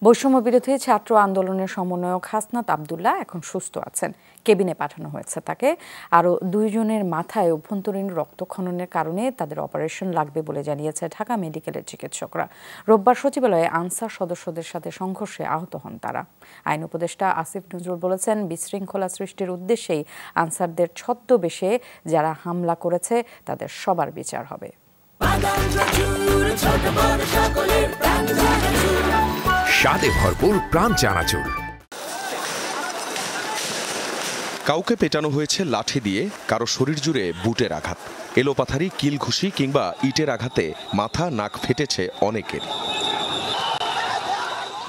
বৈষম্য বিরোধী ছাত্র আন্দোলনের সমন্বয়ক হাসনাত আব্দুল্লাহ এখন সুস্থ আছেন। কেবিনে পাঠানো হয়েছে তাকে। আরও 2 জনের মাথায় অভ্যন্তরীণ রক্তক্ষরণের কারণে তাদের অপারেশন লাগবে বলে জানিয়েছে ঢাকা মেডিকেলের চিকিৎসকরা। রোববার সচিবালয়ে আনসার সদস্যদের সাথে সংঘর্ষে আহত হন তারা। আইন উপদেষ্টা আসিফ নজরুল বলেছেন, বিশৃঙ্খলা সৃষ্টির উদ্দেশ্যেই আনসারদের ছদ্মবেশে যারা হামলা করেছে তাদের সবার বিচার হবে। স্বাদে ভরপুর প্রাণ চানাচুর। কাউকে পেটানো হয়েছে লাঠি দিয়ে, কারো শরীর জুড়ে বুটের আঘাত, এলোপাথারি কিল ঘুষি কিংবা ইটের আঘাতে মাথা নাক ফেটেছে অনেকের।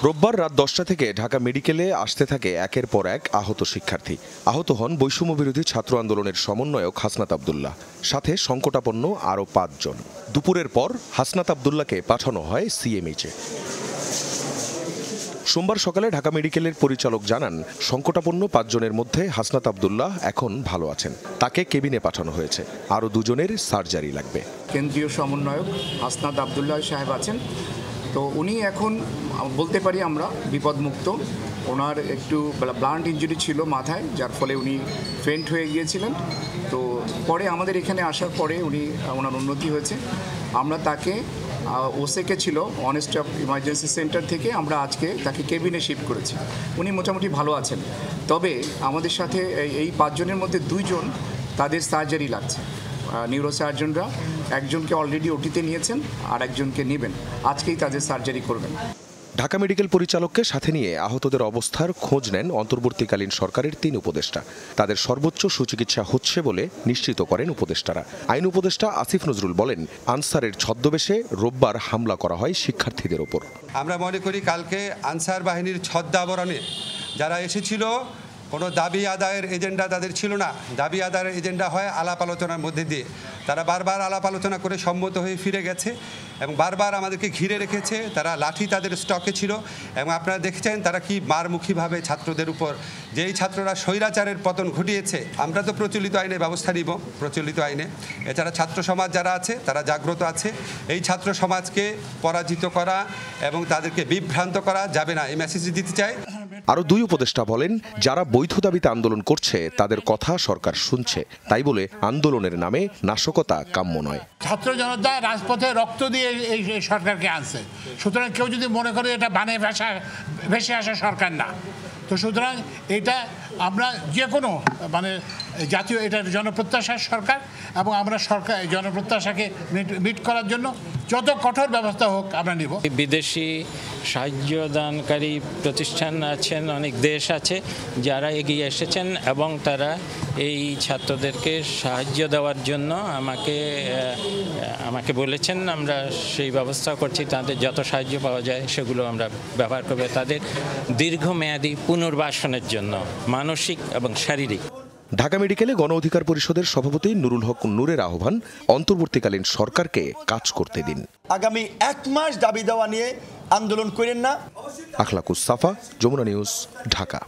রোববার রাত 10টা থেকে ঢাকা মেডিকেলে আসতে থাকে একের পর এক আহত শিক্ষার্থী। আহত হন বৈষম্য বিরোধী ছাত্র আন্দোলনের সমন্বয়ক হাসনাত আব্দুল্লাহ, সাথে সংকটাপন্ন আরও 5 জন। দুপুরের পর হাসনাত আব্দুল্লাহকে পাঠানো হয় সিএমএইচে। সোমবার সকালে ঢাকা মেডিকেলের পরিচালক জানান, সংকটাপন্ন 5 জনের মধ্যে হাসনাত আব্দুল্লাহ এখন ভালো আছেন। তাকে কেবিনে পাঠানো হয়েছে। আরও 2 জনের সার্জারি লাগবে। কেন্দ্রীয় সমন্বয়ক হাসনাত আব্দুল্লাহ সাহেব আছেন, তো উনি এখন বলতে পারি আমরা বিপদমুক্ত। ওনার একটু ব্লান্ট ইনজুরি ছিল মাথায়, যার ফলে উনি ফেন্ট হয়ে গিয়েছিলেন। তো পরে আমাদের এখানে আসার পরে ওনার উন্নতি হয়েছে। আমরা তাকে ওসেকে ছিল অন স্টপ ইমার্জেন্সি সেন্টার থেকে আমরা আজকে তাকে কেবিনে শিফট করেছি। উনি মোটামুটি ভালো আছেন। তবে আমাদের সাথে এই 5 জনের মধ্যে 2 জন তাদের সার্জারি লাগছে। নিউরোসার্জনরা একজনকে অলরেডি ওটিতে নিয়েছেন, আর একজনকে নেবেন, আজকেই তাদের সার্জারি করবেন। ঢাকা মেডিকেল পরিচালককে সাথে নিয়ে আহতদের অবস্থার খোঁজ নেন অন্তর্বর্তীকালীন সরকারের 3 উপদেষ্টা। তাদের সর্বোচ্চ সুচিকিৎসা হচ্ছে বলে নিশ্চিত করেন উপদেষ্টারা। আইন উপদেষ্টা আসিফ নজরুল বলেন, আনসারের ছদ্মবেশে রোববার হামলা করা হয় শিক্ষার্থীদের ওপর। আমরা মনে করি কালকে আনসার বাহিনীর ছদ্মাবরণে যারা এসেছিল, কোনো দাবি আদায়ের এজেন্ডা তাদের ছিল না। দাবি আদায়ের এজেন্ডা হয় আলাপ আলোচনার মধ্যে দিয়ে। তারা বারবার আলাপ আলোচনা করে সম্মত হয়ে ফিরে গেছে এবং বারবার আমাদেরকে ঘিরে রেখেছে। তারা লাঠি তাদের স্টকে ছিল এবং আপনারা দেখেছেন তারা কি মারমুখীভাবে ছাত্রদের উপর, যেই ছাত্ররা স্বৈরাচারের পতন ঘটিয়েছে। আমরা তো প্রচলিত আইনে ব্যবস্থা নিব, প্রচলিত আইনে। এছাড়া ছাত্র সমাজ যারা আছে তারা জাগ্রত আছে। এই ছাত্র সমাজকে পরাজিত করা এবং তাদেরকে বিভ্রান্ত করা যাবে না, এই মেসেজ দিতে চাই। আরও 2 উপদেষ্টা বলেন, যারা বৈধ দাবিতে আন্দোলন করছে তাদের কথা সরকার শুনছে, তাই বলে আন্দোলনের নামে নাশকতা কাম্য নয়। ছাত্র জনতা রাজপথে রক্ত দিয়ে এই সরকারকে আনছে। সুতরাং কেউ যদি মনে করে এটা বানিয়ে ভেসে আসা সরকার না, তো সুতরাং এটা আমরা যে কোনো জাতীয় এটা জনপ্রত্যাশার সরকার, এবং আমরা সরকার জনপ্রত্যাশাকে মিট করার জন্য যত কঠোর ব্যবস্থা হোক আমরা নিব। বিদেশি সাহায্যদানকারী প্রতিষ্ঠান আছেন, অনেক দেশ আছে যারা এগিয়ে এসেছেন এবং তারা এই ছাত্রদেরকে সাহায্য দেওয়ার জন্য আমাকে বলেছেন। আমরা সেই ব্যবস্থা করছি, তাদের যত সাহায্য পাওয়া যায় সেগুলো আমরা ব্যবহার করব তাদের দীর্ঘমেয়াদী পুনর্বাসনের জন্য, মানসিক এবং শারীরিক। ঢাকা মেডিকেলে গণ অধিকার পরিষদের সভাপতি নুরুল হক নূরের আহ্বান, অন্তর্বর্তীকালীন সরকারকে কাজ করতে দিন। আগামী 1 মাস দাবি দেওয়া নিয়ে আন্দোলন করেন না। আখলাকুস সাফা, যমুনা নিউজ, ঢাকা।